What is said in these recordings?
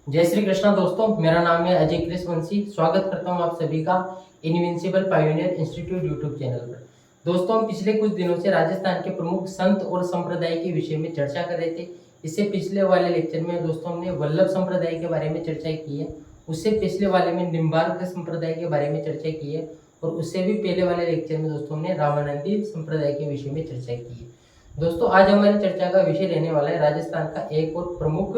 जय श्री कृष्णा दोस्तों, मेरा नाम है अजय कृष्णवंशी। स्वागत करता हूं आप सभी का invincible pioneer institute YouTube channel पर। दोस्तों, हम पिछले कुछ दिनों से राजस्थान के प्रमुख संत और संप्रदाय के विषय में चर्चा कर रहे थे। इससे पिछले वाले लेक्चर में दोस्तों हमने वल्लभ संप्रदाय के बारे में चर्चा की है। उससे पिछले वाले में निम्बार्क संप्रदाय के बारे में चर्चा की है और उससे भी पहले वाले लेक्चर में दोस्तों हमने रामानंदी संप्रदाय के विषय में चर्चा की है। दोस्तों, आज हमारी चर्चा का विषय रहने वाला है राजस्थान का एक और प्रमुख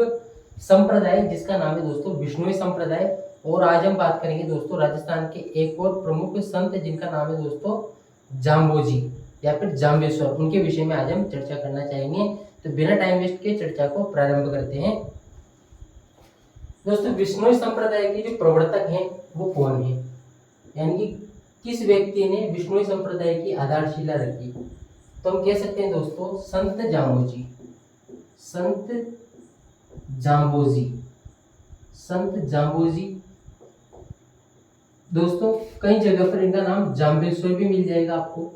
संप्रदाय जिसका नाम है दोस्तों विष्णुई संप्रदाय। और आज हम बात करेंगे दोस्तों राजस्थान के एक और प्रमुख संत जिनका नाम है दोस्तों जाम्बोजी या फिर जाम्बेश्वर। उनके विषय में आज हम चर्चा करना चाहेंगे। तो बिना टाइम वेस्ट के चर्चा को प्रारंभ करते हैं। दोस्तों, विष्णुई संप्रदाय के जो प्रवर्तक हैं वो कौन है, यानी कि किस व्यक्ति ने विष्णुई संप्रदाय की आधारशिला रखी। तो हम कह सकते हैं दोस्तों संत जाम्बोजी। संत जाम्बोजी, संत जाम्बोजी। दोस्तों, कई जगह पर इनका नाम जाम्बेश्वर भी मिल जाएगा आपको।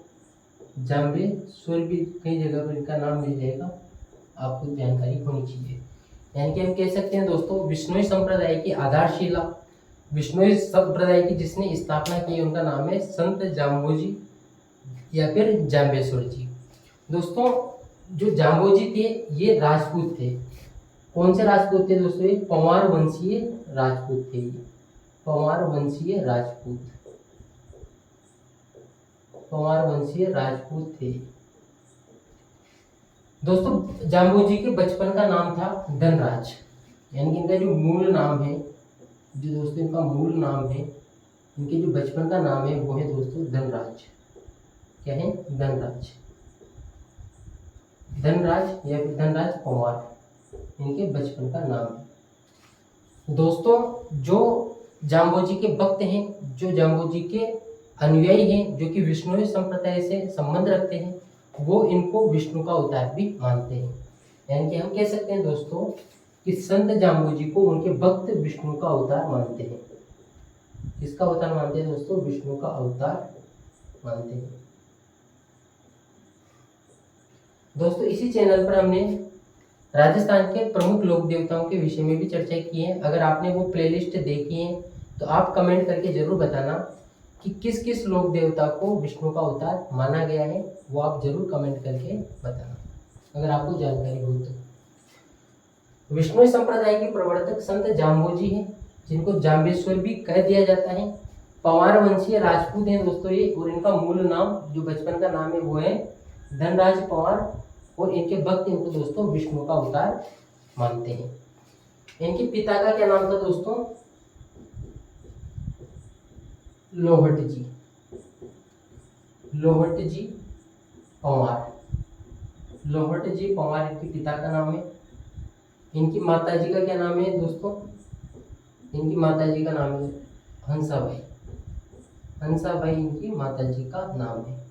जाम्बेश्वर भी कई जगह पर इनका नाम मिल जाएगा, आपको जानकारी होनी चाहिए। यानी कि हम कह सकते हैं दोस्तों विष्णुई संप्रदाय की आधारशिला, विष्णुई संप्रदाय की जिसने स्थापना की उनका नाम है संत जाम्बोजी या फिर जाम्बेश्वर जी। दोस्तों, जो जाम्बोजी थे ये राजपूत थे। कौन से राजपूत थे दोस्तों? ये पंवार वंशीय राजपूत थे। ये पंवार वंशीय राजपूत, पंवार वंशीय राजपूत थे। दोस्तों, जाम्बोजी के बचपन का नाम था धनराज। यानी कि इनका जो मूल नाम है, जो दोस्तों इनका मूल नाम है, इनके जो बचपन का नाम है वो है दोस्तों धनराज। क्या है? धनराज। धनराज या फिर धनराज पंवार इनके बचपन का नाम है। दोस्तों, जो जाम्बोजी के भक्त हैं, जो जाम्बोजी के अनुयायी हैं, जो कि विष्णु संप्रदाय से संबंध रखते हैं, वो इनको विष्णु का अवतार भी मानते हैं। यानी कि हम कह सकते हैं दोस्तों कि संत जाम्बोजी को उनके भक्त विष्णु का अवतार मानते हैं। किसका अवतार मानते हैं दोस्तों? विष्णु का अवतार मानते हैं। दोस्तों, इसी चैनल पर हमने राजस्थान के प्रमुख लोक देवताओं के विषय में भी चर्चा की है। अगर आपने वो प्लेलिस्ट देखी है तो आप कमेंट करके जरूर बताना कि किस किस लोक देवता को विष्णु का अवतार माना गया है। वो आप जरूर कमेंट करके बताना अगर आपको जानकारी हो तो। विष्णु संप्रदाय के प्रवर्तक संत जाम्बोजी हैं, जिनको जाम्बेश्वर भी कह दिया जाता है। पंवार वंशीय राजपूत हैं दोस्तों ये, और इनका मूल नाम जो बचपन का नाम है वो है धनराज पंवार। और इनके भक्त इनको दोस्तों विष्णु का अवतार मानते हैं। इनके पिता का क्या नाम था दोस्तों? लोहट जी, लोहट जी पंवार। लोहट जी पंवार इनके पिता का नाम है। इनकी माता जी का क्या नाम है दोस्तों? इनकी माता जी का नाम है हंसाबाई। हंसाबाई इनकी माता जी का नाम है।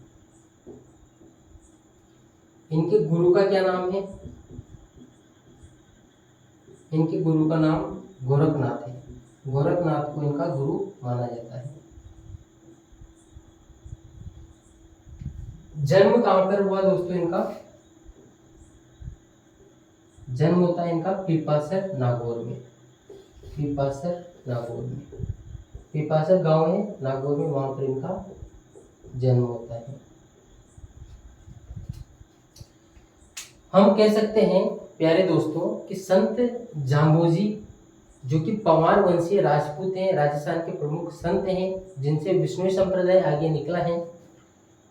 इनके गुरु का क्या नाम है? इनके गुरु का नाम गोरखनाथ है। गोरखनाथ को इनका गुरु माना जाता है। जन्म कहां पर हुआ दोस्तों इनका? जन्म होता है इनका पीपासर नागौर में। पीपासर नागौर में, पीपासर गांव है नागौर में, वहां पर इनका जन्म होता है। हम कह सकते हैं प्यारे दोस्तों कि संत जाम्बोजी जो कि पंवार वंशीय राजपूत हैं, राजस्थान के प्रमुख संत हैं, जिनसे विष्णु संप्रदाय आगे निकला है।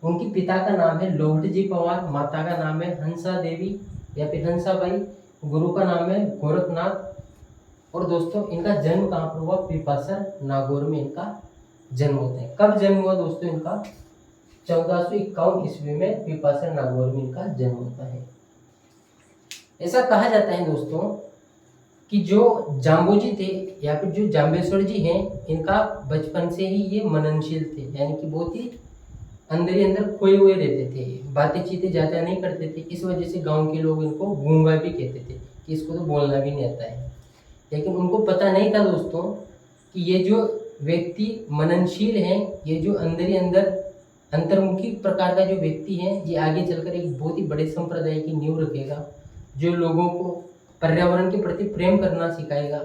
उनके पिता का नाम है लोहट जी पंवार, माता का नाम है हंसा देवी या फिर हंसाबाई, गुरु का नाम है गोरखनाथ। और दोस्तों इनका जन्म कहाँ पर हुआ? पीपासर नागौर में इनका जन्म होता है। कब जन्म हुआ दोस्तों इनका? 1451 ईस्वी में पीपासर नागौर में इनका जन्म होता है। ऐसा कहा जाता है दोस्तों कि जो जाम्बोजी थे या फिर जो जाम्बेश्वर जी हैं, इनका बचपन से ही ये मननशील थे। यानी कि बहुत ही अंदर ही अंदर खोए हुए रहते थे, बातें चीतें ज़्यादा नहीं करते थे। इस वजह से गांव के लोग इनको गूंगा भी कहते थे कि इसको तो बोलना भी नहीं आता है। लेकिन उनको पता नहीं था दोस्तों कि ये जो व्यक्ति मननशील हैं, ये जो अंदर ही अंदर अंतर्मुखी प्रकार का जो व्यक्ति है, ये आगे चलकर एक बहुत ही बड़े संप्रदाय की नींव रखेगा, जो लोगों को पर्यावरण के प्रति प्रेम करना सिखाएगा,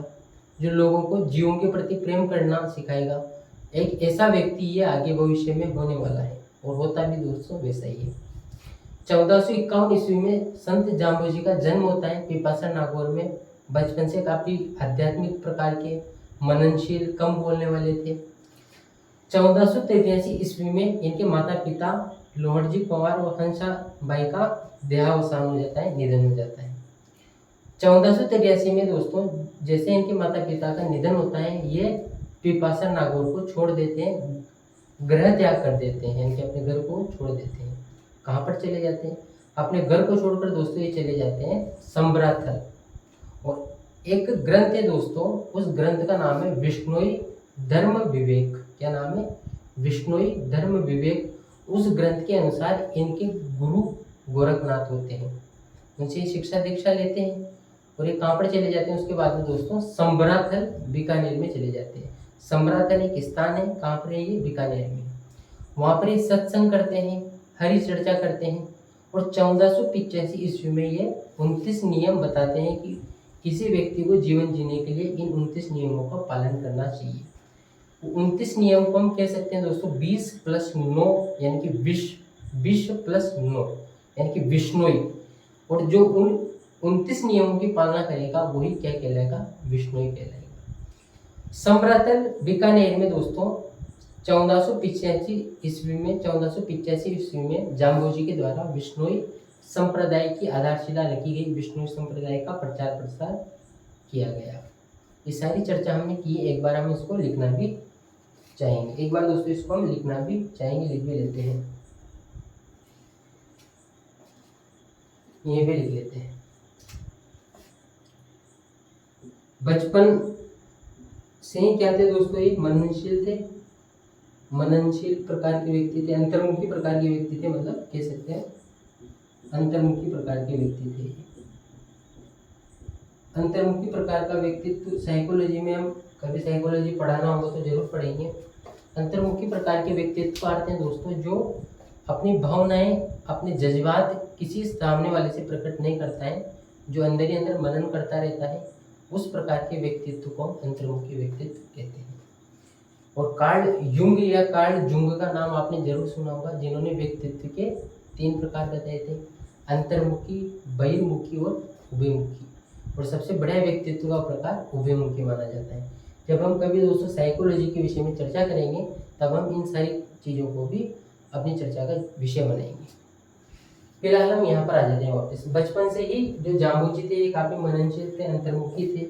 जो लोगों को जीवों के प्रति प्रेम करना सिखाएगा। एक ऐसा व्यक्ति ये आगे भविष्य में होने वाला है, और होता भी दोस्तों वैसा ही है। 1451 ईस्वी में संत जाम्बोजी का जन्म होता है पिपासा नागौर में। बचपन से काफी आध्यात्मिक प्रकार के, मननशील, कम बोलने वाले थे। 1483 ईस्वी में इनके माता पिता लोहड़जी पवार और हंसाबाई का देहावसान हो जाता है, निधन हो जाता है। 1483 में दोस्तों जैसे इनके माता पिता का निधन होता है, ये पिपासा नागौर को छोड़ देते हैं, गृह त्याग कर देते हैं, इनके अपने घर को छोड़ देते हैं। कहाँ पर चले जाते हैं? अपने घर को छोड़कर दोस्तों ये चले जाते हैं सम्राथल। और एक ग्रंथ है दोस्तों, उस ग्रंथ का नाम है विष्णोई धर्म विवेक। क्या नाम है? विष्णोई धर्म विवेक। उस ग्रंथ के अनुसार इनके गुरु गोरखनाथ होते हैं, उनसे शिक्षा दीक्षा लेते हैं, और ये कहाँ पर चले जाते हैं उसके बाद में दोस्तों? सम्राथल बीकानेर में चले जाते हैं। सम्राथल एक स्थान है, कहाँ पर है ये? बीकानेर में। वहाँ पर ये सत्संग करते हैं, हरि चर्चा करते हैं, और 1485 ईस्वी में ये 29 नियम बताते हैं कि किसी व्यक्ति को जीवन जीने के लिए इन 29 नियमों का पालन करना चाहिए। 29 नियम को हम कह सकते हैं दोस्तों 20+9 यानी कि 20+9 यानी कि विष्णोई। और जो उन 29 नियमों की पालना करेगा वही क्या कहलाएगा? विष्णोई कहलाएगा। सम्राथल बीकानेर में दोस्तों 1485 ईस्वी में जाम्बोजी के द्वारा विष्णोई संप्रदाय की आधारशिला रखी गई। विष्णु संप्रदाय का प्रचार प्रसार किया गया। ये सारी चर्चा हमने की, एक बार हम इसको लिखना भी चाहेंगे। एक बार दोस्तों इसको हम लिखना भी चाहेंगे, लिख भी लेते हैं, ये भी लिख लेते हैं। बचपन से ही क्या थे दोस्तों? ये मननशील थे, मननशील प्रकार के व्यक्ति थे, अंतर्मुखी प्रकार के व्यक्ति थे, मतलब कह सकते हैं अंतर्मुखी प्रकार के व्यक्ति थे। अंतर्मुखी प्रकार का व्यक्तित्व साइकोलॉजी में हम कभी साइकोलॉजी पढ़ाना होगा तो जरूर पढ़ेंगे। अंतर्मुखी प्रकार के व्यक्तित्व आते हैं दोस्तों जो अपनी भावनाएं, अपने जज्बात किसी सामने वाले से प्रकट नहीं करता है, जो अंदर ही अंदर मनन करता रहता है, उस प्रकार के व्यक्तित्व को अंतर्मुखी व्यक्तित्व कहते हैं। और कार्ल युंग या कार्ल जुंग का नाम आपने जरूर सुना होगा, जिन्होंने व्यक्तित्व के 3 प्रकार बताए थे, अंतर्मुखी, बहिर्मुखी और उभयमुखी। और सबसे बड़ा व्यक्तित्व का प्रकार उभयमुखी माना जाता है। जब हम कभी दोस्तों साइकोलॉजी के विषय में चर्चा करेंगे तब हम इन सारी चीज़ों को भी अपनी चर्चा का विषय बनाएंगे। फिलहाल हम यहाँ पर आ जाते हैं वापस। बचपन से ही जो जाम्बोजी थे ये काफ़ी मननशील थे, अंतर्मुखी थे,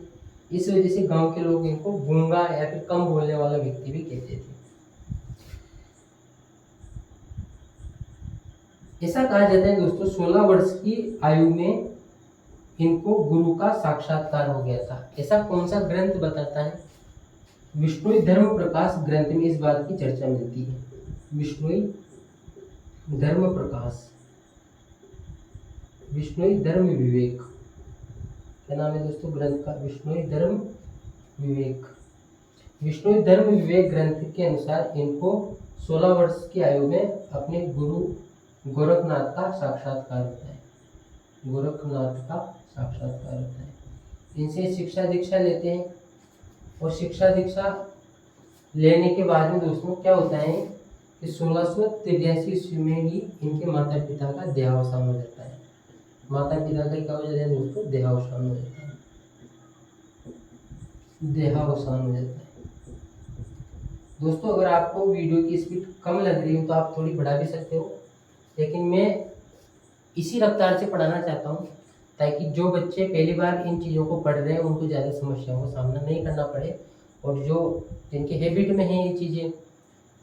इस वजह से गांव के लोग इनको गूंगा या फिर कम बोलने वाला व्यक्ति भी कहते थे। ऐसा कहा जाता है दोस्तों 16 वर्ष की आयु में इनको गुरु का साक्षात्कार हो गया था। ऐसा कौन सा ग्रंथ बताता है? विष्णोई धर्म प्रकाश ग्रंथ में इस बात की चर्चा मिलती है। विष्णोई धर्म प्रकाश, विष्णोई धर्म विवेक, क्या नाम है दोस्तों ग्रंथ का? विष्णोई धर्म विवेक। विष्णोई धर्म विवेक ग्रंथ के अनुसार इनको 16 वर्ष की आयु में अपने गुरु गोरखनाथ का साक्षात्कार होता है। गोरखनाथ का साक्षात्कार होता है। इनसे शिक्षा दीक्षा लेते हैं, और शिक्षा दीक्षा लेने के बाद में दोस्तों क्या होता है कि 1683 ईस्वी में ही इनके माता पिता का देहावसान हो जाता है। माता पिता का क्या हो जाता है दोस्तों? देहावसान हो जाता है। देहावसान हो जाता है। दोस्तों अगर आपको वीडियो की स्पीड कम लग रही हो तो आप थोड़ी बढ़ा भी सकते हो, लेकिन मैं इसी रफ्तार से पढ़ाना चाहता हूँ ताकि जो बच्चे पहली बार इन चीज़ों को पढ़ रहे हैं उनको ज़्यादा समस्याओं का सामना नहीं करना पड़े, और जो जिनके हैबिट में है ये चीज़ें,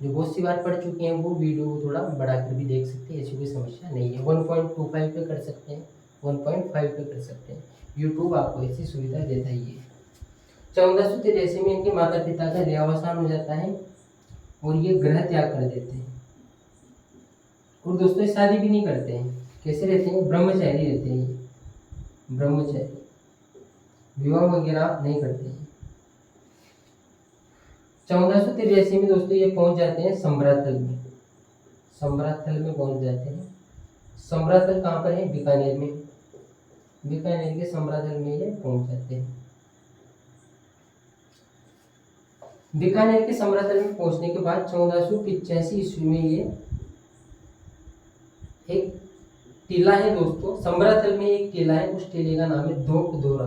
जो बहुत सी बार पढ़ चुके हैं, वो वीडियो को थोड़ा बढ़ा कर भी देख सकते हैं, ऐसी कोई समस्या नहीं है। 1.25 पे कर सकते हैं, 1.5 पे कर सकते हैं, यूट्यूब आपको ऐसी सुविधा देता ही है। 1483 में इनके माता पिता का देहावसान हो जाता है और ये गृह त्याग कर देते हैं। और दोस्तों ये शादी भी नहीं करते हैं, कैसे रहते हैं? ब्रह्मचारी रहते हैं, ये ब्रह्मचारी, विवाह वगैरह नहीं करते हैं। 1483 में दोस्तों ये पहुंच जाते हैं सम्राथल में। सम्राथल में पहुंच जाते हैं। सम्राथल कहाँ पर है? बीकानेर में। बीकानेर के सम्राथल में ये पहुंच जाते हैं। बीकानेर के समरातल में पहुंचने के बाद 1485 ईस्वी में ये एक टीला है दोस्तों, समरातल में एक टीला है, उस टीले का नाम है धोकदोरा।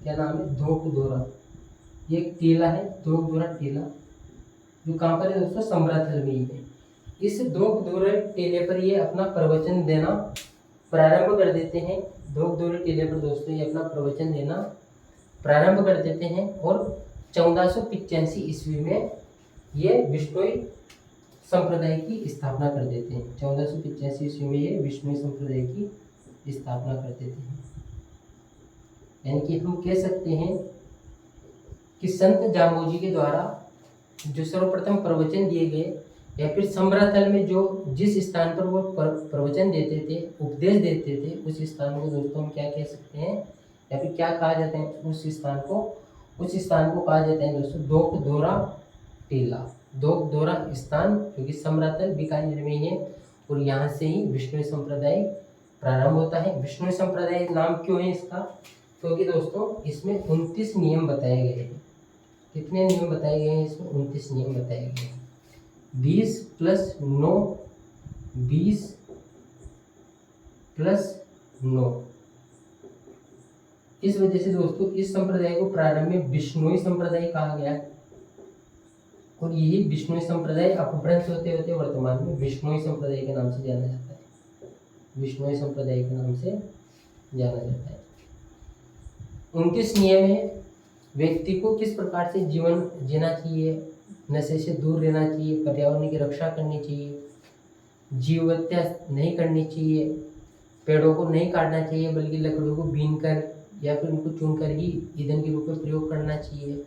क्या नाम है? धोकदोरा। ये एक टीला है, धोकदोरा टीला, जो कहाँ पर है दोस्तों? समरातल में ही है। इस धोकदोरा टीले पर ये अपना प्रवचन देना प्रारंभ कर देते हैं। धोकदोरा टीले पर दोस्तों ये अपना प्रवचन देना प्रारंभ कर देते हैं और 1485 ईस्वी में ये बिश्नोई संप्रदाय की स्थापना कर देते हैं। 1485 ईस्वी में ये बिश्नोई संप्रदाय की स्थापना कर देते हैं। यानी कि हम कह सकते हैं कि संत जाम्बोजी के द्वारा जो सर्वप्रथम प्रवचन दिए गए, या फिर समरातल में जो जिस स्थान पर वो प्रवचन देते थे, उपदेश देते थे, उस स्थान को दोस्तों हम क्या कह सकते हैं, या फिर क्या कहा जाता है उस स्थान को कहा जाता है दोस्तों धोकदोरा टीला। धोकदोरा स्थान जो कि समरातल बीकानेर में ही है, और यहाँ से ही बिश्नोई संप्रदाय प्रारंभ होता है। बिश्नोई संप्रदाय नाम क्यों है इसका? क्योंकि दोस्तों इसमें 29 नियम बताए गए हैं। कितने नियम बताए गए हैं इसमें? 29 नियम बताए गए हैं। 20 + 9, 20 + 9। इस वजह से दोस्तों इस संप्रदाय को प्रारंभ में बिश्नोई संप्रदाय कहा गया, और यही बिश्नोई संप्रदाय अपभ्रंश होते होते वर्तमान में बिश्नोई संप्रदाय के नाम से जाना जाता है। बिश्नोई संप्रदाय के नाम से जाना जाता है। 29 नियम है। व्यक्ति को किस प्रकार से जीवन जीना चाहिए, नशे से दूर रहना चाहिए, पर्यावरण की रक्षा करनी चाहिए, जीव हत्या नहीं करनी चाहिए, पेड़ों को नहीं काटना चाहिए बल्कि लकड़ियों को बीन कर या फिर उनको चुनकर ही ईंधन के रूप में प्रयोग करना चाहिए,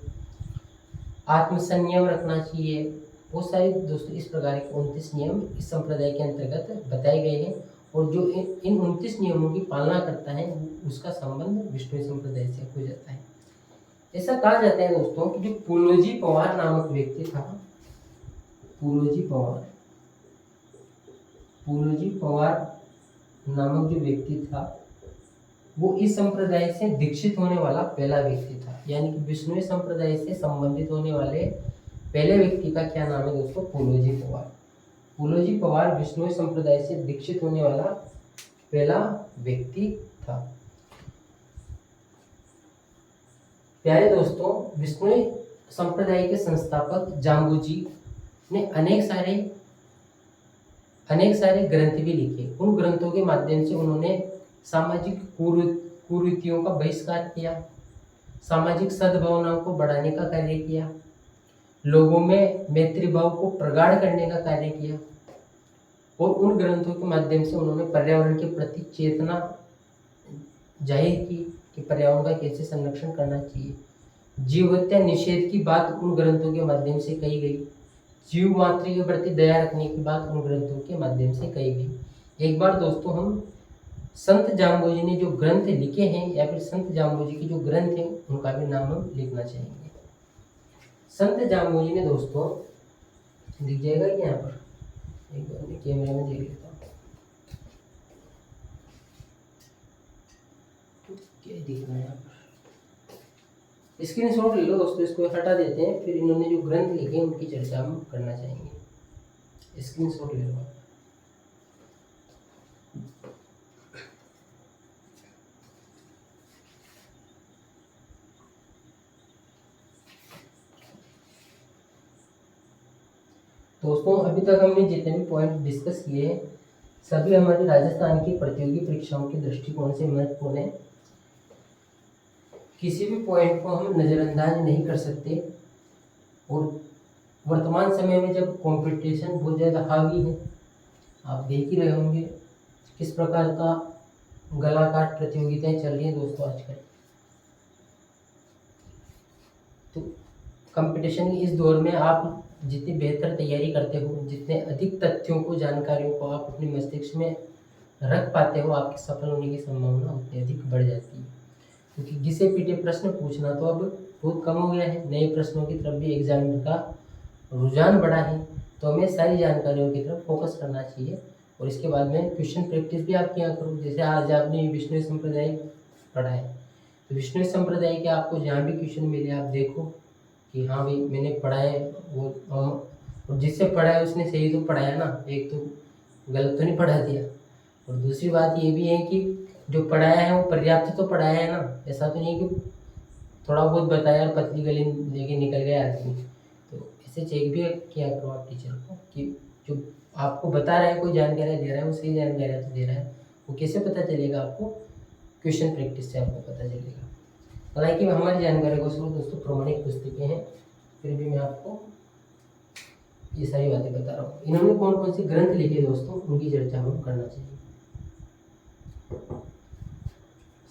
आत्मसंयम रखना चाहिए। बहुत सारे दोस्तों इस प्रकार के 29 नियम इस संप्रदाय के अंतर्गत बताए गए हैं, और जो इन 29 नियमों की पालना करता है उसका संबंध बिश्नोई संप्रदाय से हो जाता है। ऐसा कहा जाता है दोस्तों कि जो पुलोजी पवार नामक व्यक्ति था, पुलोजी पवार नामक जो व्यक्ति था, वो इस संप्रदाय से दीक्षित होने वाला पहला व्यक्ति था। यानी कि बिश्नोई संप्रदाय से संबंधित होने वाले पहले व्यक्ति का क्या नाम है दोस्तों? पुलोजी पवार। पुलोजी पवार बिश्नोई संप्रदाय से दीक्षित होने वाला पहला व्यक्ति था। प्यारे दोस्तों, बिश्नोई संप्रदाय के संस्थापक जाम्बोजी ने अनेक सारे ग्रंथ भी लिखे। उन ग्रंथों के माध्यम से उन्होंने सामाजिक कुरीतियों का बहिष्कार किया, सामाजिक सद्भावनाओं को बढ़ाने का कार्य किया, लोगों में मैत्री भाव को प्रगाढ़ करने का कार्य किया, और उन ग्रंथों के माध्यम से उन्होंने पर्यावरण के प्रति चेतना जाहिर की कि पर्यावरण का कैसे संरक्षण करना चाहिए। जीव हत्या निषेध की बात उन ग्रंथों के माध्यम से कही गई। जीव मात्र के प्रति दया रखने की बात उन ग्रंथों के माध्यम से कही गई। एक बार दोस्तों हम संत जाम्बोजी ने जो ग्रंथ लिखे हैं, या फिर संत जाम्बोजी के जो ग्रंथ हैं, उनका भी नाम हम लिखना चाहेंगे। संत जाम्बोजी ने दोस्तों, दिख जाएगा कि यहाँ पर, एक बार मैं कैमरे में देख लेता हूँ क्या दिख रहा है यहाँ पर। स्क्रीनशॉट ले लो दोस्तों, इसको हटा देते हैं, फिर इन्होंने जो ग्रंथ लिखे उनकी चर्चा हम करना चाहेंगे। स्क्रीनशॉट ले लो। दोस्तों अभी तक हमने जितने भी पॉइंट डिस्कस किए हैं, सभी हमारे राजस्थान की प्रतियोगी परीक्षाओं के दृष्टिकोण से महत्वपूर्ण है। किसी भी पॉइंट को हम नज़रअंदाज नहीं कर सकते, और वर्तमान समय में जब कंपटीशन बहुत ज़्यादा हावी है, आप देख ही रहे होंगे किस प्रकार का गला काट प्रतियोगिताएं चल रही हैं दोस्तों आजकल। तो कंपटीशन के इस दौर में आप जितनी बेहतर तैयारी करते हो, जितने अधिक तथ्यों को, जानकारियों को आप अपने मस्तिष्क में रख पाते हो, आपके सफल होने की संभावना उतनी अधिक बढ़ जाती है। क्योंकि घिसे पीटे प्रश्न पूछना तो अब बहुत कम हो गया है। नए प्रश्नों की तरफ भी एग्जामिनर का रुझान बढ़ा है, तो हमें सारी जानकारियों की तरफ फोकस करना चाहिए, और इसके बाद में क्वेश्चन प्रैक्टिस भी आप किया करो। जैसे आज आपने विष्णु संप्रदाय पढ़ा है, तो विष्णु संप्रदाय के आपको जहाँ भी क्वेश्चन मिले आप देखो कि हाँ भाई मैंने पढ़ा है, वो और जिससे पढ़ा है उसने सही तो पढ़ाया ना, एक तो गलत तो नहीं पढ़ा दिया। और दूसरी बात ये भी है कि जो पढ़ाया है वो पर्याप्त तो पढ़ाया है ना, ऐसा तो नहीं कि थोड़ा बहुत बताया और पतली गली लेके निकल गया आदमी। तो इसे चेक भी किया करो आप टीचर को कि जो आपको बता रहा है, कोई जानकारी दे रहा है, वो सही जानकारी तो दे रहा है। वो कैसे पता चलेगा आपको? क्वेश्चन प्रैक्टिस से आपको पता चलेगा। हालांकि हमारी जानकारी को सुनो दोस्तों, प्रमाणिक पुस्तकें हैं, फिर भी मैं आपको ये सारी बातें बता रहा हूँ। इन्होंने कौन कौन से ग्रंथ लिखे दोस्तों, उनकी चर्चा हम करना चाहिए।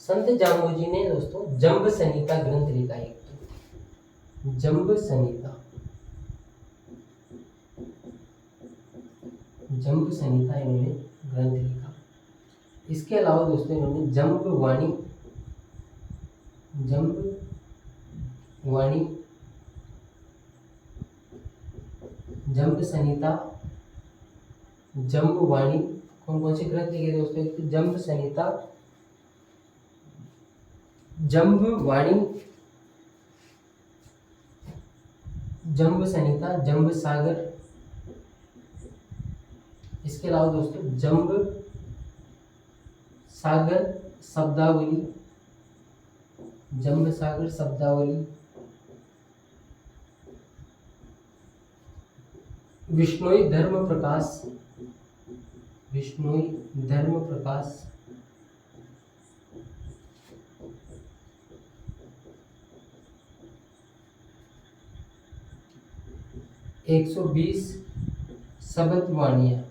संत जाम्बोजी ने दोस्तों जंब संहिता ग्रंथ लिखा है। जंब संहिता, जंब संहिता इन्होंने ग्रंथ लिखा। इसके अलावा दोस्तों इन्होंने जंब वाणी, जंब वाणी, जंब संहिता, जंब वाणी, कौन कौन से ग्रंथ लिखे दोस्तों? एक तो जंब संहिता, जंब वाणी, जंब संहिता, जंब सागर। इसके अलावा दोस्तों जंब सागर शब्दावली, जंब सागर शब्दावली, विष्णोई धर्म प्रकाश, विष्णोई धर्म प्रकाश, 120 शब्द वाणियाँ।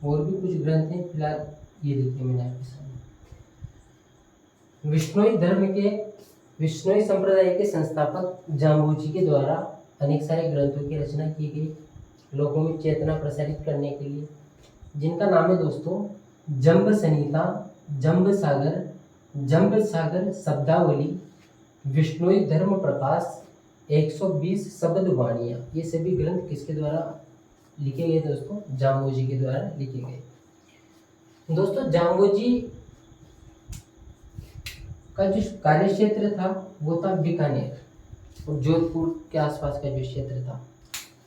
और भी कुछ ग्रंथ हैं, फिलहाल ये देखिए मैंने आपके सामने। विष्णोई धर्म के, विष्णोई संप्रदाय के संस्थापक जाम्बोजी के द्वारा अनेक सारे ग्रंथों की रचना की गई, लोगों में चेतना प्रसारित करने के लिए, जिनका नाम है दोस्तों जंब संहिता, जंब सागर, जंब सागर शब्दावली, विष्णोई धर्म प्रकाश, 120 शब्द वाणियाँ। ये सभी ग्रंथ किसके द्वारा लिखे गए दोस्तों? जाम्बोजी के द्वारा लिखे गए। दोस्तों जाम्बोजी का जो कार्य क्षेत्र था वो था बीकानेर और जोधपुर के आसपास का जो क्षेत्र था।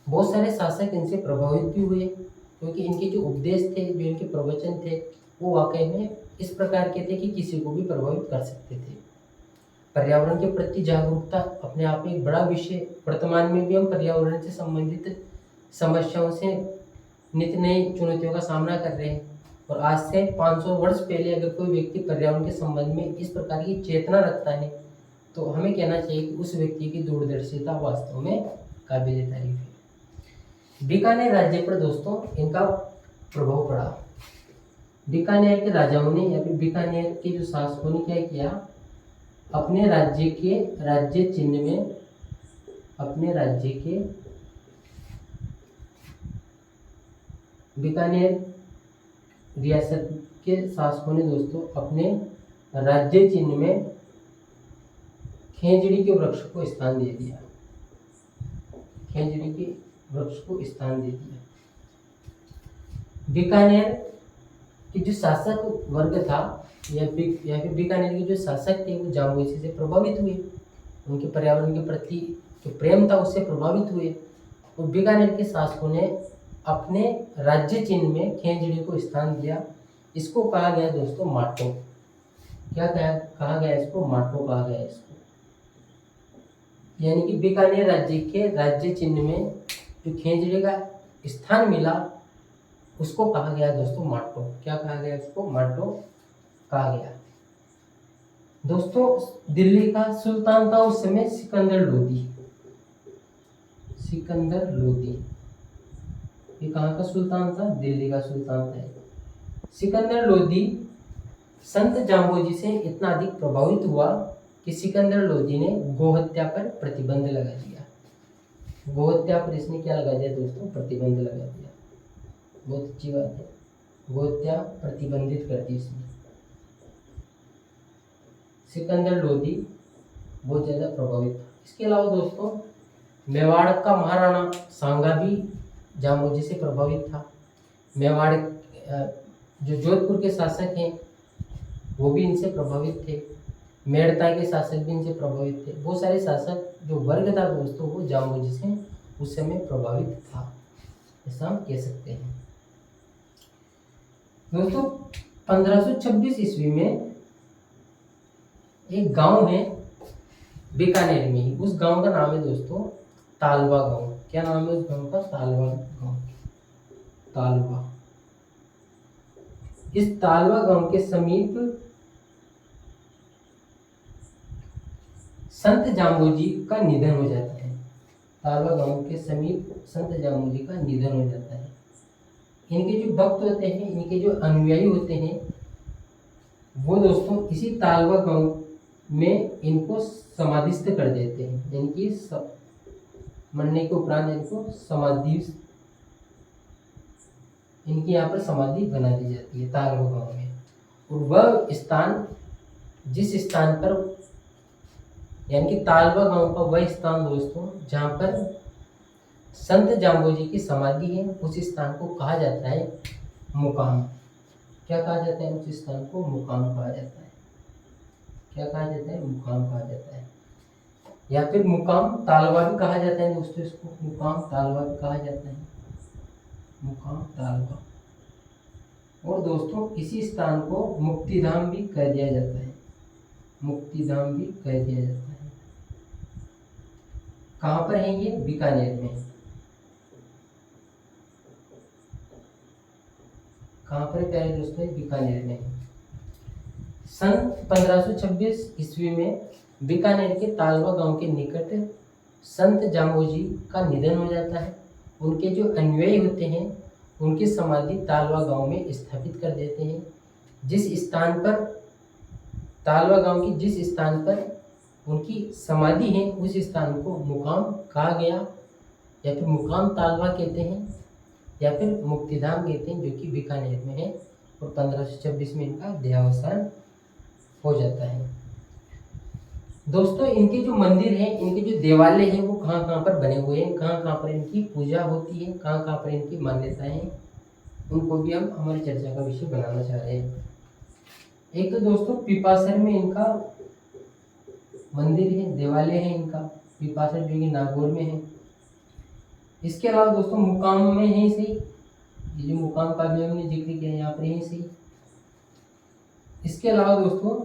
बहुत सारे शासक इनसे प्रभावित भी हुए, क्योंकि इनके जो उपदेश थे, जो इनके प्रवचन थे, वो वाकई में इस प्रकार के थे कि किसी को भी प्रभावित कर सकते थे। पर्यावरण के प्रति जागरूकता अपने आप में एक बड़ा विषय। वर्तमान में भी हम पर्यावरण से संबंधित समस्याओं से नित्य नई चुनौतियों का सामना कर रहे हैं। और आज से 500 वर्ष पहले अगर कोई व्यक्ति पर्यावरण के संबंध में इस प्रकार की चेतना रखता है, तो हमें कहना चाहिए कि उस व्यक्ति की दूरदर्शिता वास्तव में काबिल तारीफ है। बीकानेर राज्य पर दोस्तों इनका प्रभाव पड़ा। बीकानेर के राजाओं ने या फिर बीकानेर के जो शासकों ने क्या किया, अपने राज्य के राज्य चिन्ह में, अपने राज्य के बीकानेर रियासत के शासकों ने दोस्तों अपने राज्य चिन्ह में खेजड़ी के वृक्ष को स्थान दे दिया, खेजड़ी के वृक्ष को स्थान दे दिया। बीकानेर के जो शासक वर्ग था या फिर बीकानेर के जो शासक थे वो जाम्बोजी से प्रभावित हुए, उनके पर्यावरण के प्रति जो प्रेम था उससे प्रभावित हुए। और बीकानेर के शासकों ने अपने राज्य चिन्ह में खेजड़ी को स्थान दिया। इसको कहा गया दोस्तों माटो। क्या कहा गया इसको? माटो कहा गया इसको। यानी कि बीकानेर राज्य के राज्य चिन्ह में जो खेजड़ी का स्थान मिला उसको कहा गया दोस्तों माटो। क्या कहा गया इसको? माटो कहा गया। दोस्तों दिल्ली का सुल्तान था उस समय सिकंदर लोदी। सिकंदर लोदी ये कहाँ का सुल्तान था? दिल्ली का सुल्तान था। सिकंदर लोदी संत जाम्बोजी से इतना अधिक प्रभावित हुआ कि सिकंदर लोदी ने गोहत्या पर प्रतिबंध लगा दिया। गोहत्या पर इसने क्या लगा दिया दोस्तों? प्रतिबंध लगा दिया। बहुत अच्छी बात है, गोहत्या प्रतिबंधित कर दी इसने। सिकंदर लोदी बहुत ज़्यादा प्रभावित था। इसके अलावा दोस्तों मेवाड़ का महाराणा सांगा भी जाम्बोजी से प्रभावित था। मेवाड़ जो जोधपुर के शासक हैं वो भी इनसे प्रभावित थे। मेड़ता के शासक भी इनसे प्रभावित थे। बहुत सारे शासक जो वर्ग था दोस्तों वो जाम्बोजी से उस समय प्रभावित था, ऐसा हम कह सकते हैं। दोस्तों 1526 ईस्वी में एक गांव है बीकानेर में ही, उस गांव का नाम है दोस्तों तालवा गांव। क्या नाम है उस गांव का? तालवा गांव। तालवा। इस तालवा गांव के समीप संत जाम्बोजी का निधन हो जाता है। तालवा गांव के समीप संत जाम्बोजी का निधन हो जाता है। इनके जो भक्त होते हैं, इनके जो अनुयायी होते हैं, वो दोस्तों इसी तालवा गांव में इनको समाधिस्थ कर देते हैं। इनकी मरने के उपरांत इनको इनकी यहाँ पर समाधि बना दी जाती है तालवा गांव में। और वह स्थान, जिस स्थान पर, यानी कि तालवा गांव का वह स्थान दोस्तों जहाँ पर संत जाम्बोजी की समाधि है, उस स्थान को कहा जाता है मुकाम। क्या कहा जाता है उस स्थान को? मुकाम कहा जाता है। क्या कहा जाता है? मुकाम कहा जाता है, या फिर मुकाम तालवा भी कहा जाता है दोस्तों। इसको मुकाम तालवा भी कहा जाता है, मुकाम तालवा। और दोस्तों इसी स्थान को मुक्तिधाम भी कह दिया जाता है, मुक्तिधाम भी कह दिया जाता है। कहाँ पर है ये? बीकानेर में। कहाँ पर प्यारे दोस्तों? बीकानेर में। सन 1526 ईस्वी में बीकानेर के तालवा गांव के निकट संत जाम्बोजी का निधन हो जाता है। उनके जो अनुयायी होते हैं उनकी समाधि तालवा गांव में स्थापित कर देते हैं। जिस स्थान पर, तालवा गांव की जिस स्थान पर उनकी समाधि है, उस स्थान को मुकाम कहा गया, या फिर मुकाम तालवा कहते हैं, या फिर मुक्तिधाम कहते हैं, जो कि बीकानेर में है। और 1526 में इनका देहावसान हो जाता है। दोस्तों इनके जो मंदिर हैं, इनके जो देवालय हैं, वो कहाँ कहाँ पर बने हुए हैं, कहाँ कहाँ पर इनकी पूजा होती है, कहाँ कहाँ पर इनकी मान्यताएं हैं, उनको भी हम हमारी चर्चा का विषय बनाना चाह रहे हैं। एक तो दोस्तों पिपासर में इनका मंदिर है, देवालय है इनका, पिपासर जो कि नागौर में है। इसके अलावा दोस्तों मुकाम में है सही, ये जो मुकाम का भी हमने जिक्र किया यहाँ पर है सही। इसके अलावा दोस्तों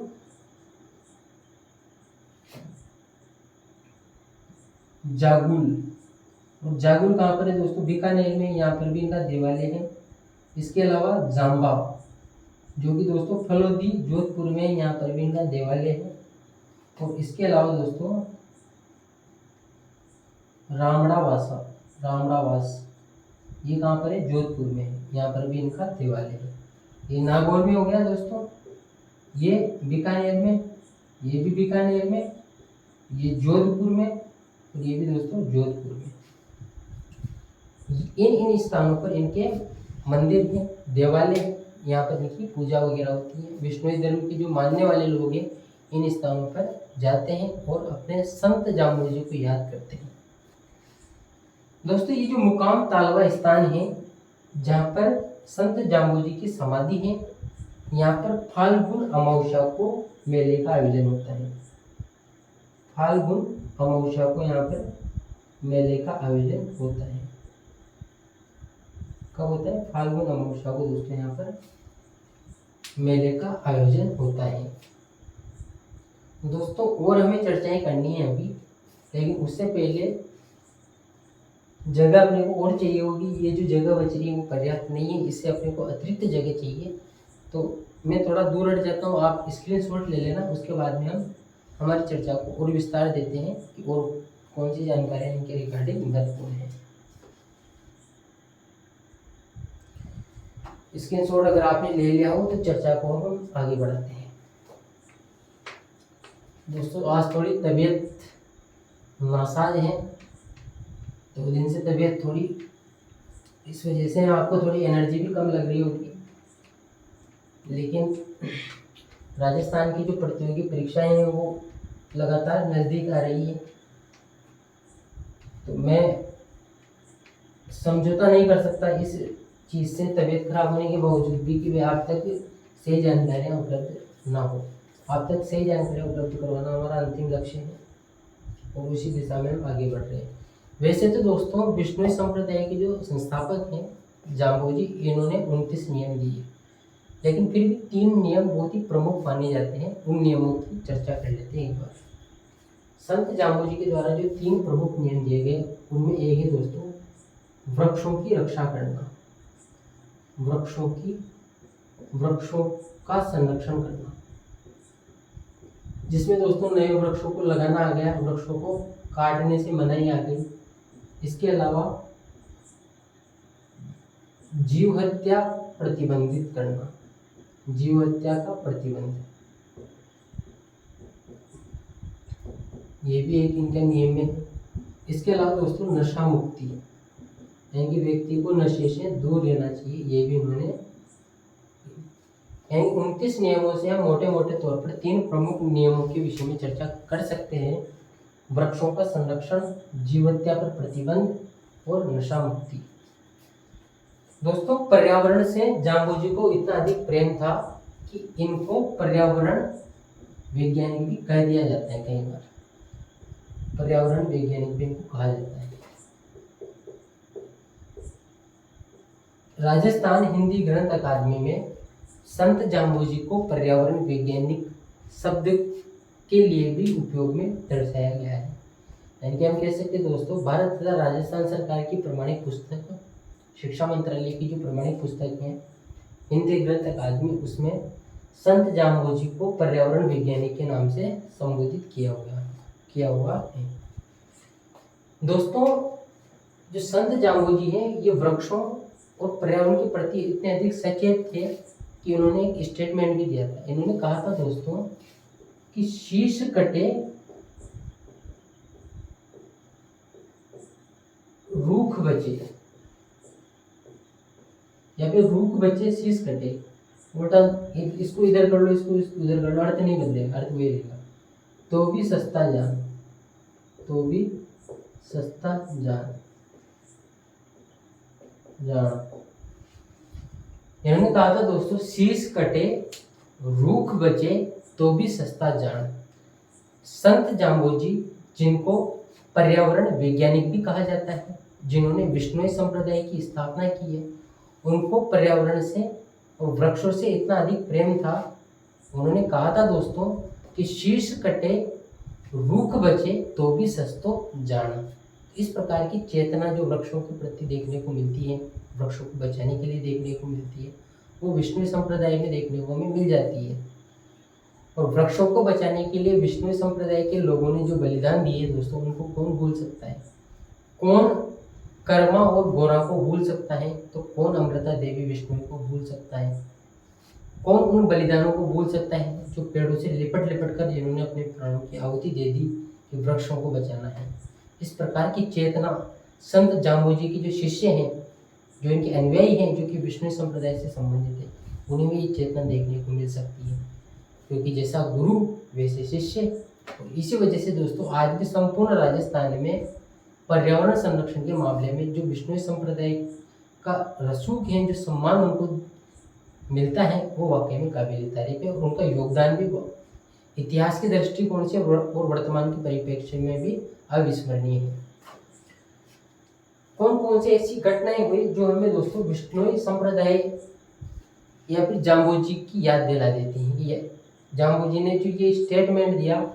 जागुल, और जागुल कहाँ पर है दोस्तों? बीकानेर में, यहाँ पर भी इनका देवालय है। इसके अलावा जाम्बा, जो कि दोस्तों फलोदी जोधपुर में, यहाँ पर भी इनका देवालय है। और इसके अलावा दोस्तों रामड़ावासा, रामड़ावास, ये कहाँ पर है? जोधपुर में है, यहाँ पर भी इनका देवालय है। ये नागौर में हो गया दोस्तों, ये बीकानेर में, ये भी बीकानेर में, ये जोधपुर में, और ये भी दोस्तों जोधपुर में। इन स्थानों पर इनके मंदिर हैं, देवालय हैं, यहाँ पर इनकी पूजा वगैरह होती है। विष्णु धर्म के जो मानने वाले लोग हैं इन स्थानों पर जाते हैं और अपने संत जाम्बोजी को याद करते हैं। दोस्तों ये जो मुकाम तालवा स्थान है जहाँ पर संत जाम्बोजी की समाधि है, यहाँ पर फाल्गुन अमावस्या को मेले का आयोजन होता है। फाल्गुन अमावस्या को यहाँ पर मेले का आयोजन होता है। कब होता है? फाल्गुन अमावस्या को दोस्तों यहाँ पर मेले का आयोजन होता है। दोस्तों और हमें चर्चाएं करनी है अभी, लेकिन उससे पहले जगह अपने को और चाहिए होगी। ये जो जगह बच रही है वो पर्याप्त नहीं है, इससे अपने को अतिरिक्त जगह चाहिए। तो मैं थोड़ा दूर हट जाता हूँ, आप स्क्रीनशॉट ले लेना, उसके बाद में हम हमारी चर्चा को और विस्तार देते हैं कि और कौन सी जानकारियाँ इनके रिगार्डिंग महत्वपूर्ण है। स्क्रीनशॉट अगर आपने ले लिया हो तो चर्चा को हम आगे बढ़ाते हैं। दोस्तों आज थोड़ी तबीयत नासाज है, 2 दिन से तबीयत थोड़ी, इस वजह से आपको थोड़ी एनर्जी भी कम लग रही होगी। लेकिन राजस्थान की जो प्रतियोगी परीक्षाएं हैं वो लगातार नज़दीक आ रही है, तो मैं समझौता नहीं कर सकता इस चीज़ से, तबीयत खराब होने के बावजूद भी, कि वे आप तक सही जानकारियाँ उपलब्ध ना हो। आप तक सही जानकारी उपलब्ध करवाना हमारा अंतिम लक्ष्य है और उसी दिशा में हम आगे बढ़ रहे हैं। वैसे तो दोस्तों विष्णु संप्रदाय के जो संस्थापक हैं जाम्बोजी, इन्होंने 29 नियम दिए, लेकिन फिर भी 3 नियम बहुत ही प्रमुख माने जाते हैं। उन नियमों की चर्चा कर लेते हैं एक बार। संत जाम्बोजी के द्वारा जो 3 प्रमुख नियम दिए गए उनमें एक है दोस्तों वृक्षों की रक्षा करना, वृक्षों का संरक्षण करना, जिसमें दोस्तों नए वृक्षों को लगाना आ गया, वृक्षों को काटने से मनाही आ गई। इसके अलावा जीव हत्या प्रतिबंधित करना, जीव हत्या का प्रतिबंध, ये भी एक इनका नियम है। इसके अलावा दोस्तों नशा मुक्ति, यानी कि व्यक्ति को नशे से दूर रहना चाहिए, ये भी उन्होंने, यानी 29 नियमों से हम मोटे मोटे तौर पर 3 प्रमुख नियमों के विषय में चर्चा कर सकते हैं। वृक्षों का संरक्षण, जीव हत्या पर प्रतिबंध और नशा मुक्ति। दोस्तों पर्यावरण से जाम्बोजी को इतना अधिक प्रेम था कि इनको पर्यावरण वैज्ञानिक भी कह दिया जाता है, कई बार पर्यावरण वैज्ञानिक भी इनको कहा जाता है। राजस्थान हिंदी ग्रंथ अकादमी में संत जाम्बोजी को पर्यावरण वैज्ञानिक शब्द के लिए भी उपयोग में दर्शाया गया है। यानी कि हम कह सकते हैं दोस्तों भारत तथा राजस्थान सरकार की प्रमाणिक पुस्तक, शिक्षा मंत्रालय की जो प्रमाणिक पुस्तक है हिंदी ग्रंथ अकादमी, उसमें संत जाम्बोजी को पर्यावरण वैज्ञानिक के नाम से संबोधित किया हुआ है। दोस्तों जो संत जाम्बोजी हैं ये वृक्षों और पर्यावरण के प्रति इतने अधिक सचेत थे कि उन्होंने एक स्टेटमेंट भी दिया था। इन्होंने कहा था दोस्तों कि शीश कटे रूख बचे, या फिर रूख बचे शीश कटे, उल्टा इसको इधर कर लो, इसको उधर कर लो, अर्थ नहीं बदलेगा, अर्थ वही रहेगा। तो भी सस्ता जान, तो भी सस्ता जान। इन्होंने कहा था दोस्तों शीश कटे रूख बचे तो भी सस्ता जान। संत जाम्बोजी, जिनको पर्यावरण वैज्ञानिक भी कहा जाता है, जिन्होंने विष्णु संप्रदाय की स्थापना की है, उनको पर्यावरण से और वृक्षों से इतना अधिक प्रेम था। उन्होंने कहा था दोस्तों कि शीश कटे रूख बचे तो भी सस्तो जान। इस प्रकार की चेतना जो वृक्षों के प्रति देखने को मिलती है, वृक्षों को बचाने के लिए देखने को मिलती है, वो विष्णु संप्रदाय में देखने को हमें मिल जाती है। और वृक्षों को बचाने के लिए विष्णु संप्रदाय के लोगों ने जो बलिदान दिए दोस्तों, उनको कौन भूल सकता है? कौन कर्मा और गोरा को भूल सकता है? तो कौन अमृता देवी विष्णु को भूल सकता है? कौन उन बलिदानों को भूल सकता है जो पेड़ों से लिपट कर जिन्होंने अपने प्राणों की आहुति दे दी कि वृक्षों को बचाना है। इस प्रकार की चेतना संत जाम्बोजी के जो शिष्य हैं, जो इनके अनुयायी हैं, जो कि विष्णु संप्रदाय से संबंधित है, उन्हें में ये चेतना देखने को मिल सकती है, क्योंकि जैसा गुरु वैसे शिष्य। और इसी वजह से दोस्तों आज भी संपूर्ण राजस्थान में पर्यावरण संरक्षण के मामले में जो विष्णु संप्रदाय का रसूख है, जो सम्मान उनको मिलता है, वो वाकई में काबिल तारीफ है। और उनका योगदान भी इतिहास के दृष्टिकोण से और वर्तमान के परिप्रेक्ष्य में भी अविस्मरणीय है। कौन कौन सी ऐसी घटनाएं हुई जो हमें दोस्तों विष्णु संप्रदाय या फिर जाम्बोजी की याद दिला देती हैं? ये जाम्बोजी ने जो ये स्टेटमेंट दिया,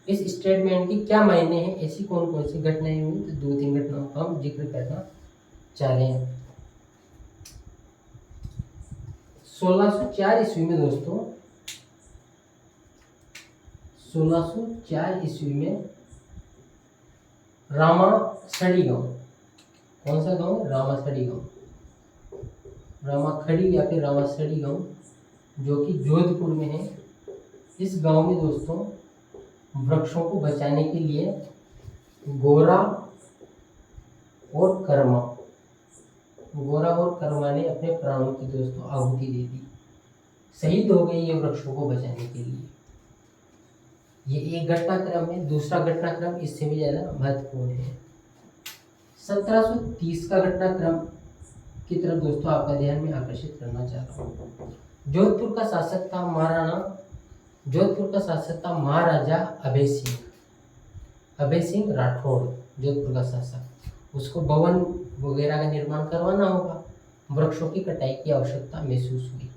इस स्टेटमेंट के क्या मायने हैं? ऐसी कौन कौन सी घटनाएं हुई? तो 2-3 घटनाओं का हम जिक्र करना चाह रहे हैं। 1604 ईस्वी में दोस्तों, 1604 ईस्वी में रामासड़ी गांव, कौन सा गांव? रामासड़ी गांव, रामाखड़ी या फिर रामासड़ी गांव, जो कि जोधपुर में है। इस गांव में दोस्तों वृक्षों को बचाने के लिए गोरा और कर्मा ने अपने प्राणों की दोस्तों आहुति दे दी, शहीद हो गए ये वृक्षों को बचाने के लिए। ये एक घटनाक्रम है। दूसरा घटनाक्रम इससे भी ज़्यादा महत्वपूर्ण है। 1730 का घटनाक्रम की तरफ दोस्तों आपका ध्यान में आकर्षित करना चाहता हूँ। जोधपुर का शासक था महाराणा जोधपुर का शासक था महाराजा अभय सिंह। अभय सिंह राठौड़ जोधपुर का शासक। उसको भवन वगैरह का निर्माण करवाना होगा, वृक्षों की कटाई की आवश्यकता महसूस हुई।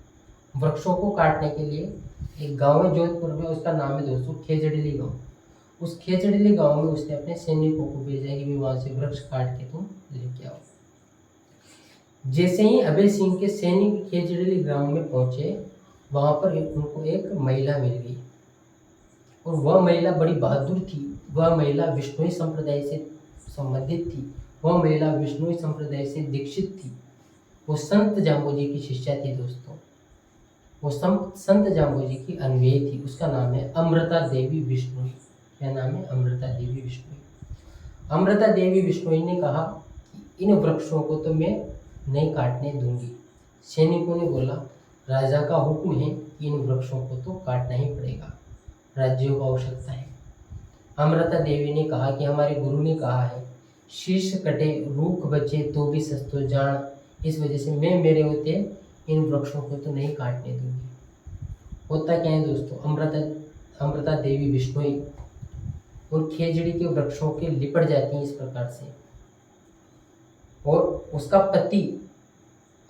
वृक्षों को काटने के लिए एक गांव है जोधपुर में, उसका नाम है दोस्तों खेजड़िली गांव। उस खेजड़िली गांव में उसने अपने सैनिकों को भेजा कि भी वहां से वृक्ष काट के तुम लेके आओ। जैसे ही अभय सिंह के सैनिक खेजड़िली ग्राम में पहुंचे, वहां पर उनको एक महिला मिल गई और वह महिला बड़ी बहादुर थी। वह महिला विष्णुई संप्रदाय से संबंधित थी, वह महिला विष्णुई संप्रदाय से दीक्षित थी। वो संत जाम्बोजी की शिष्या थी दोस्तों। वो संत जाम्बोजी की अन्वयी थी। उसका नाम है अमृता देवी बिश्नोई। क्या नाम है? अमृता देवी बिश्नोई। अमृता देवी बिश्नोई ने कहा कि इन वृक्षों को तो मैं नहीं काटने दूंगी। सैनिकों ने बोला राजा का हुक्म है कि इन वृक्षों को तो काटना ही पड़ेगा, राज्यों को आवश्यकता है। अमृता देवी ने कहा कि हमारे गुरु ने कहा है शीश कटे रूख बचे तो भी सस्तो जान, इस वजह से मैं मेरे होते इन वृक्षों को तो नहीं काटने दूंगी। होता क्या है दोस्तों, अमृता देवी बिश्नोई उन खेजड़ी के वृक्षों के लिपट जाती हैं इस प्रकार से, और उसका पति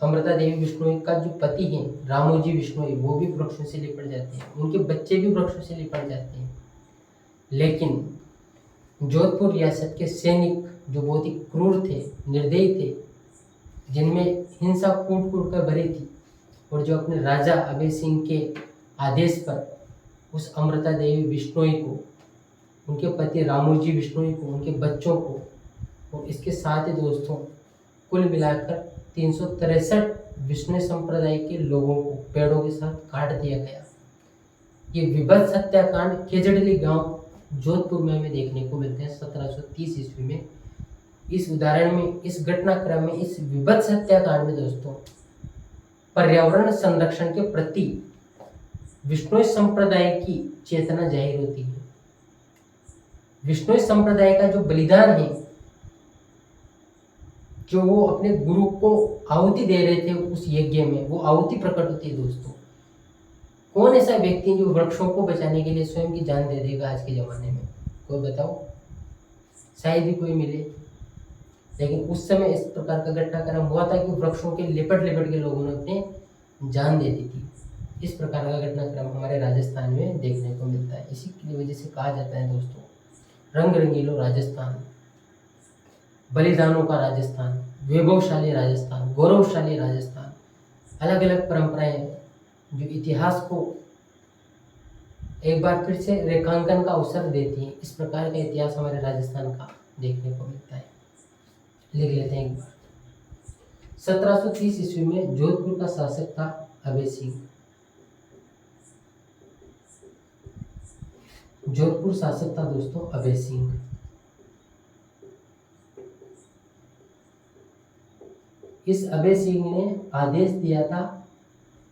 अमृता देवी बिश्नोई का जो पति है रामोजी बिश्नोई, वो भी वृक्षों से लिपट जाते हैं, उनके बच्चे भी वृक्षों से लिपट जाते हैं। लेकिन जोधपुर रियासत के सैनिक जो बहुत ही क्रूर थे, निर्दयी थे, जिनमें हिंसा कूट कूट कर भरी थी, और जो अपने राजा अभय सिंह के आदेश पर उस अमृता देवी बिश्नोई को, उनके पति रामोजी बिश्नोई को, उनके बच्चों को और इसके साथ ही दोस्तों कुल मिलाकर 363 विष्णु संप्रदाय के लोगों को पेड़ों के साथ काट दिया गया। ये विभत्स हत्याकांड खेजड़िली गांव जोधपुर में हमें देखने को मिलते हैं 1730 ईस्वी में। इस उदाहरण में, इस घटनाक्रम में, इस विभत्स हत्याकांड में दोस्तों पर्यावरण संरक्षण के प्रति विष्णु संप्रदाय की चेतना जाहिर होती है। विष्णु संप्रदाय का जो बलिदान है, जो वो अपने गुरु को आहुति दे रहे थे उस यज्ञ में, वो आहुति प्रकट होती है दोस्तों। कौन ऐसा व्यक्ति जो वृक्षों को बचाने के लिए स्वयं की जान दे देगा आज के ज़माने में? कोई बताओ, शायद ही कोई मिले। लेकिन उस समय इस प्रकार का घटनाक्रम हुआ था कि वृक्षों के लिपट लिपट के लोगों ने अपने जान दे दी थी। इस प्रकार का घटनाक्रम हमारे राजस्थान में देखने को मिलता है। इसी की वजह से कहा जाता है दोस्तों रंग रंगीलो राजस्थान, बलिदानों का राजस्थान, वैभवशाली राजस्थान, गौरवशाली राजस्थान। अलग अलग परंपराएं जो इतिहास को एक बार फिर से रेखांकन का अवसर देती हैं। इस प्रकार का इतिहास हमारे राजस्थान का देखने को मिलता है। लिख लेते हैं एक बार। 1730 ईस्वी में जोधपुर का शासक था अभय सिंह। जोधपुर शासक था दोस्तों अभय सिंह। इस अभय सिंह ने आदेश दिया था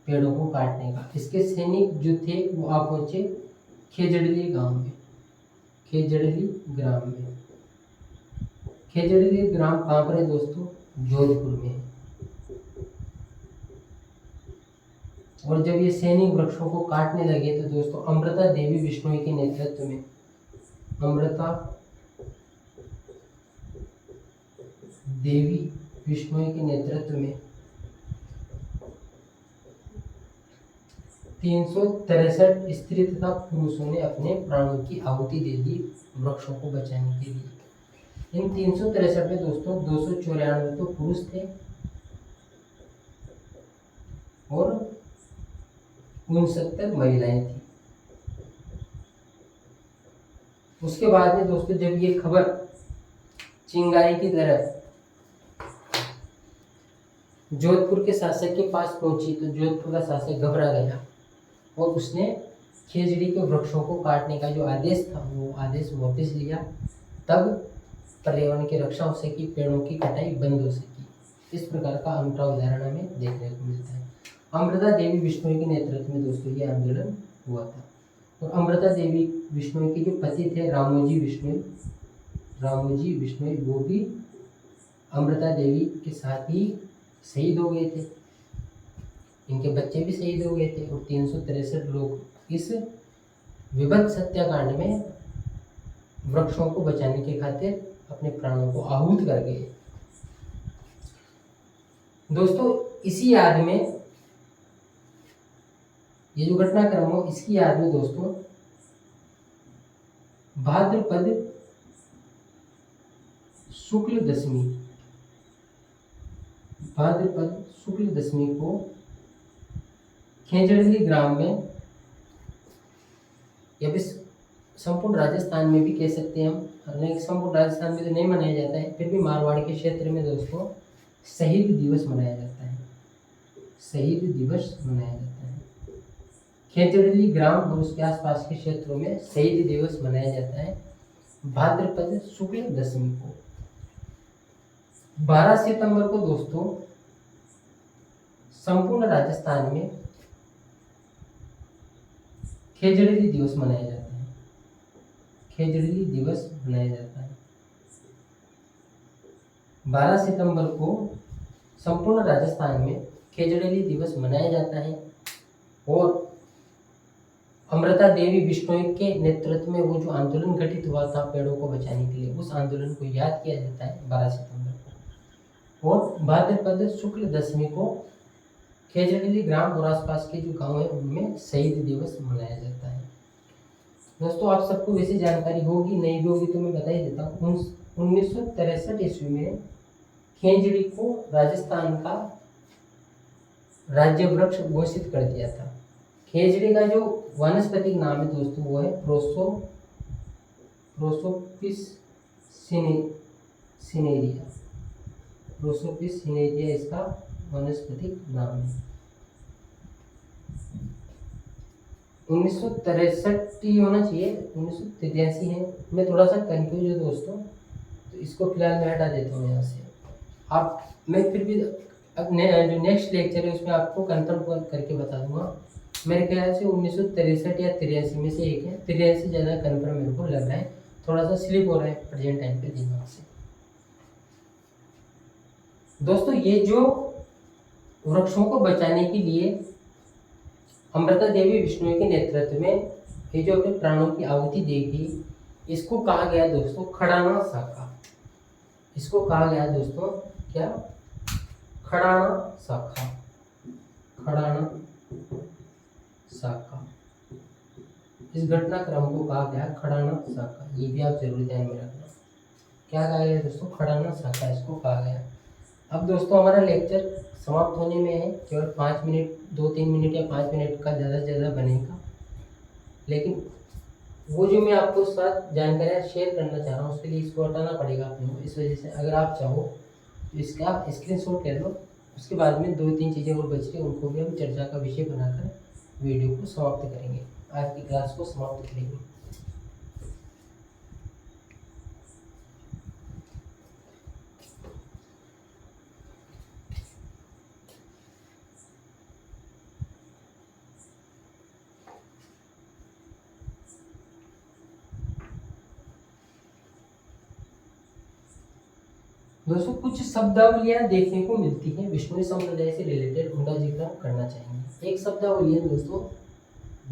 पेड़ों को काटने का। इसके सैनिक जो थे वो आ पहुंचे खेजड़िली गांव में, खेजड़िली ग्राम में। खेजड़िली ग्राम कहाँ पर है दोस्तों? जोधपुर में। और जब ये सैनिक वृक्षों को काटने लगे तो दोस्तों अमृता देवी बिश्नोई के नेतृत्व में, अमृता देवी बिश्नोई के नेतृत्व में 363 स्त्री तथा पुरुषों ने अपने प्राणों की आहुति दे दी वृक्षों को बचाने के लिए। इन 363 में दोस्तों 294 तो पुरुष थे और 69 महिलाएं थी। उसके बाद में दोस्तों जब ये खबर चिंगारी की तरह जोधपुर के शासक के पास पहुंची तो जोधपुर का शासक घबरा गया और उसने खेजड़ी के वृक्षों को काटने का जो आदेश था वो आदेश वापस लिया। तब पर्यावरण की रक्षा हो सकी, पेड़ों की कटाई बंद हो सकी। इस प्रकार का अनूठा उदाहरण हमें देखने को मिलता है। अमृता देवी बिश्नोई के नेतृत्व में दोस्तों ये आंदोलन हुआ था। और अमृता देवी बिश्नोई के जो पति थे रामोजी बिश्नोई, वो भी अमृता देवी के साथ ही शहीद हो गए थे। इनके बच्चे भी शहीद हो गए थे और 363 लोग इस विभत्स हत्याकांड में वृक्षों को बचाने के खातिर अपने प्राणों को आहूत कर गए। दोस्तों इसी याद में, ये जो घटनाक्रम हो इसकी याद में दोस्तों भाद्रपद शुक्ल दशमी को खेजड़ली ग्राम में, या फिर संपूर्ण राजस्थान में भी कह सकते हैं हम, हालांकि संपूर्ण राजस्थान में तो नहीं मनाया जाता है, फिर भी मारवाड़ के क्षेत्र में दोस्तों शहीद दिवस मनाया जाता है। शहीद दिवस मनाया जाता है खेजड़ली ग्राम और उसके आसपास के क्षेत्रों में शहीद दिवस मनाया जाता है भाद्रपद शुक्ल दशमी को। 12 सितंबर को दोस्तों संपूर्ण राजस्थान में खेजड़ली दिवस मनाया जाता है। खेजड़ली दिवस मनाया जाता है 12 सितंबर को संपूर्ण राजस्थान में खेजड़ली दिवस मनाया जाता है। और अमृता देवी बिश्नोई के नेतृत्व में वो जो आंदोलन घटित हुआ था पेड़ों को बचाने के लिए, उस आंदोलन को याद किया जाता है 12 सितंबर को। और भाद्रपद शुक्ल दशमी को खेजड़ली ग्राम और आसपास के जो गांव हैं उनमें शहीद दिवस मनाया जाता है। दोस्तों आप सबको वैसे जानकारी होगी, नहीं भी होगी तो मैं बता ही देता हूँ। 1963 ईस्वी में खेजड़ी को राजस्थान का राज्य वृक्ष घोषित कर दिया था। खेजड़ी का जो वानस्पतिक नाम है दोस्तों वो है प्रोसोपिस सिनेरिया। प्रोसोपिस सिनेरिया इसका वानस्पतिक नाम है। 1963 ही होना चाहिए, 1983 है। मैं थोड़ा सा कंफ्यूज हूँ दोस्तों, तो इसको फिलहाल मैं हटा देता हूँ यहाँ से। मैं फिर भी जो नेक्स्ट लेक्चर है उसमें आपको कंफर्म करके बता दूंगा। मेरे ख्याल से 1963 या 83 में से एक है। 83 ज़्यादा कंफर्म मेरे को लग रहा है, थोड़ा सा स्लिप हो रहा है प्रेजेंट टाइम पे दिमाग से। दोस्तों ये जो वृक्षों को बचाने के लिए अमृता देवी बिश्नोई के नेतृत्व में ये जो अपने प्राणों की आहुति देगी, इसको कहा गया दोस्तों खड़ाना शाखा। इसको कहा गया दोस्तों क्या? खड़ाना शाखा। खड़ाना शाखा, इस घटनाक्रम को कहा गया खड़ाना शाखा। ये भी आप जरूर ध्यान में रखना। क्या कहा गया दोस्तों? खड़ाना शाखा इसको कहा गया। अब दोस्तों हमारा लेक्चर समाप्त होने में है, केवल 5 मिनट, 2-3 मिनट या 5 मिनट का ज़्यादा से ज़्यादा बनेगा। लेकिन वो जो मैं आपको साथ जानकारियाँ शेयर करना चाह रहा हूँ उसके लिए इसको हटाना पड़ेगा अपने को। इस वजह से अगर आप चाहो तो इसका स्क्रीनशॉट कर लो। उसके बाद में 2-3 चीज़ें और बच रही उनको भी हम चर्चा का विषय बनाकर वीडियो को समाप्त करेंगे, आज की क्लास को समाप्त करेंगे। दोस्तों कुछ शब्दावलियां देखने को मिलती हैं विष्णु संप्रदाय से रिलेटेड, उनका जिक्र करना चाहेंगे। एक शब्दावली है दोस्तों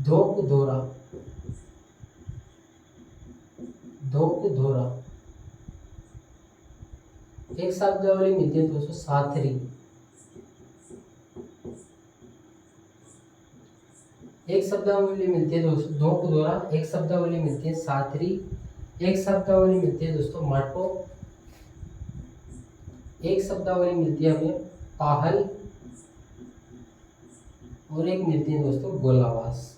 धोक धोरा। धोक धोरा। एक शब्दावली मिलती है दोस्तों साथरी। एक शब्दावली मिलती है दोस्तों धोक धोरा। एक शब्दावली मिलती है साथरी। एक शब्दावली मिलती है दोस्तों माटो। एक शब्दावली मिलती है हमें पाहल। और एक मिलती है दोस्तों गोलावास।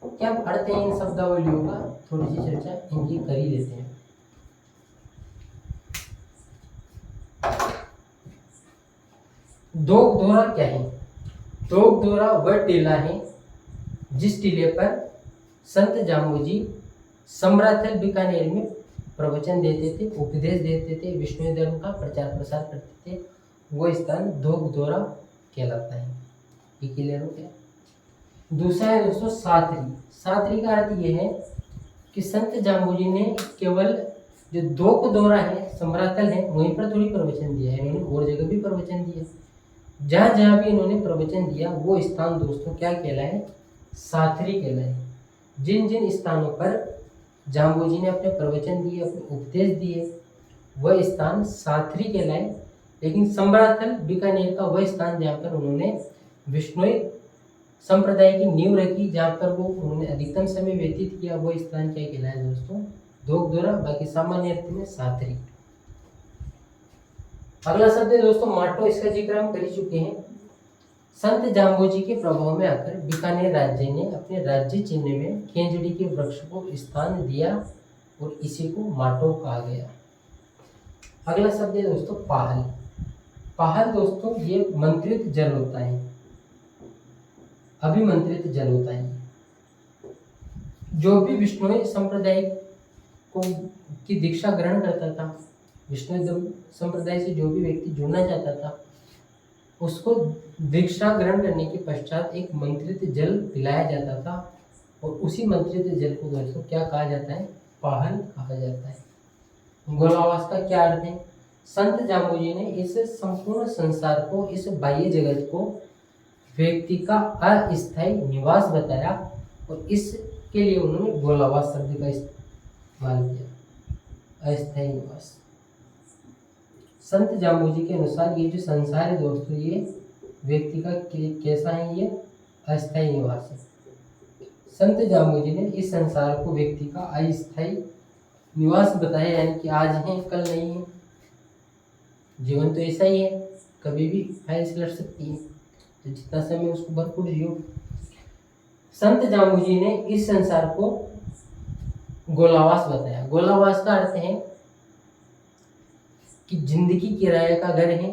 क्या अर्थ है इन शब्दावलियों का, थोड़ी सी चर्चा इनकी कर ही लेते हैं। धोक धोरा क्या है? धोक धोरा वह टीला है जिस टीले पर संत जामोजी सम्राथल बीकानेर में प्रवचन देते थे, उपदेश देते थे, विष्णु धर्म का प्रचार प्रसार करते थे। वो स्थान धोक धोरा कहलाता है। ये क्लियर हो गया? दूसरा है दोस्तों साथरी। साथरी का अर्थ ये है कि संत जामोजी ने केवल जो धोक धोरा है, सम्राथल है, वहीं पर थोड़ी प्रवचन दिया है, इन्होंने और जगह भी प्रवचन दिया। जहाँ जहाँ भी इन्होंने प्रवचन दिया वो स्थान दोस्तों क्या कहलाए, साथरी कहलाए। जिन जिन स्थानों पर जाम्बोजी ने अपने प्रवचन दिए, अपने उपदेश दिए, वह स्थान साथरी कहलाए। लेकिन संबराथल बीकानेर का वह स्थान जहाँ पर उन्होंने विष्णोई संप्रदाय की नींव रखी, जहाँ पर वो उन्होंने अधिकतम समय व्यतीत किया, वो स्थान क्या कहलाया दोस्तों, दोगदोरा, बाकी सामान्य अर्थ में साथरी। अगला शब्द है दोस्तों माटो, इसका जिक्र हम कर ही चुके हैं। संत जाम्बोजी के प्रभाव में आकर बीकानेर राज्य ने अपने राज्य चिन्ह में खेजड़ी के वृक्ष को स्थान दिया और इसी को माटो कहा गया। अगला शब्द है दोस्तों पाहल। पाहल दोस्तों ये मंत्रित जल होता है, अभिमंत्रित जल होता है। जो भी विष्णुई संप्रदाय को की दीक्षा ग्रहण करता था, विष्णु संप्रदाय से जो भी व्यक्ति जुड़ना चाहता था, उसको दीक्षा ग्रहण करने के पश्चात एक मंत्रित जल पिलाया जाता था और उसी मंत्रित जल को दोस्तों क्या कहा जाता है, पाहल कहा जाता है। गोलावास का क्या अर्थ है? संत जाम्बोजी ने इस संपूर्ण संसार को, इस बाह्य जगत को व्यक्ति का अस्थायी निवास बताया और इसके लिए उन्होंने गोलावास शब्द का इस्तेमाल किया, अस्थायी निवास। संत जाम्बोजी के अनुसार ये जो संसार है दोस्तों, ये व्यक्ति का कैसा है, ये अस्थायी निवास है। संत जाम्बोजी ने इस संसार को व्यक्ति का अस्थायी निवास बताया, यानी कि आज है कल नहीं है। जीवन तो ऐसा ही है, कभी भी फाइल से लड़ सकती है, तो जितना समय उसको भरपूर जियो। संत जाम्बोजी ने इस संसार को गोलावास बताया। गोलावास का अर्थ है कि जिंदगी किराए का घर है,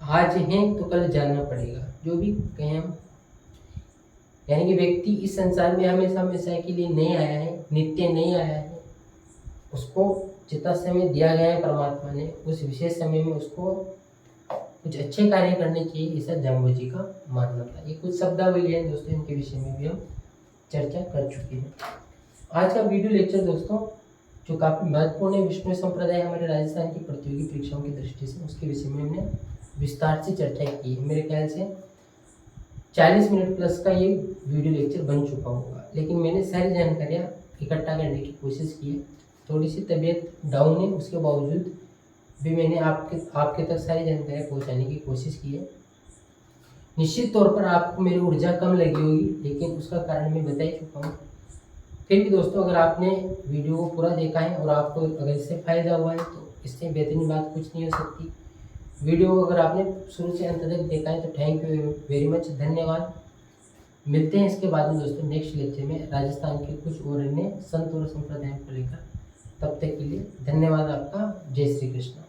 आज है तो कल जाना पड़ेगा, जो भी कहें हम। यानी कि व्यक्ति इस संसार में हमेशा हमेशा के लिए नहीं आया है, नित्य नहीं आया है। उसको जितना समय दिया गया है परमात्मा ने, उस विशेष समय में उसको कुछ अच्छे कार्य करने चाहिए, ऐसा जाम्बोजी का मानना था। ये कुछ शब्दावली है दोस्तों, इनके विषय में भी हम चर्चा कर चुके हैं। आज का वीडियो लेक्चर दोस्तों जो काफ़ी महत्वपूर्ण है, विष्णु संप्रदाय हमारे राजस्थान की प्रतियोगी परीक्षाओं की दृष्टि से, उसके विषय में हमने विस्तार से चर्चा की है। मेरे ख्याल से 40 मिनट प्लस का ये वीडियो लेक्चर बन चुका होगा, लेकिन मैंने सारी जानकारियाँ इकट्ठा करने की कोशिश की है। थोड़ी सी तबीयत डाउन है, उसके बावजूद भी मैंने आपके तक सारी जानकारियाँ पहुँचाने की कोशिश की है। निश्चित तौर पर आपको मेरी ऊर्जा कम लगी होगी, लेकिन उसका कारण मैं बता ही चुका हूँ। फिर भी दोस्तों अगर आपने वीडियो को पूरा देखा है और आपको अगर इससे फ़ायदा हुआ है तो इससे बेहतरीन बात कुछ नहीं हो सकती। वीडियो को अगर आपने शुरू से अंत तक देखा है तो थैंक यू वेरी मच, धन्यवाद। मिलते हैं इसके बाद में दोस्तों नेक्स्ट लेक्चर में राजस्थान के कुछ और अन्य संत और संप्रदायों को लेकर। तब तक के लिए धन्यवाद आपका। जय श्री कृष्ण।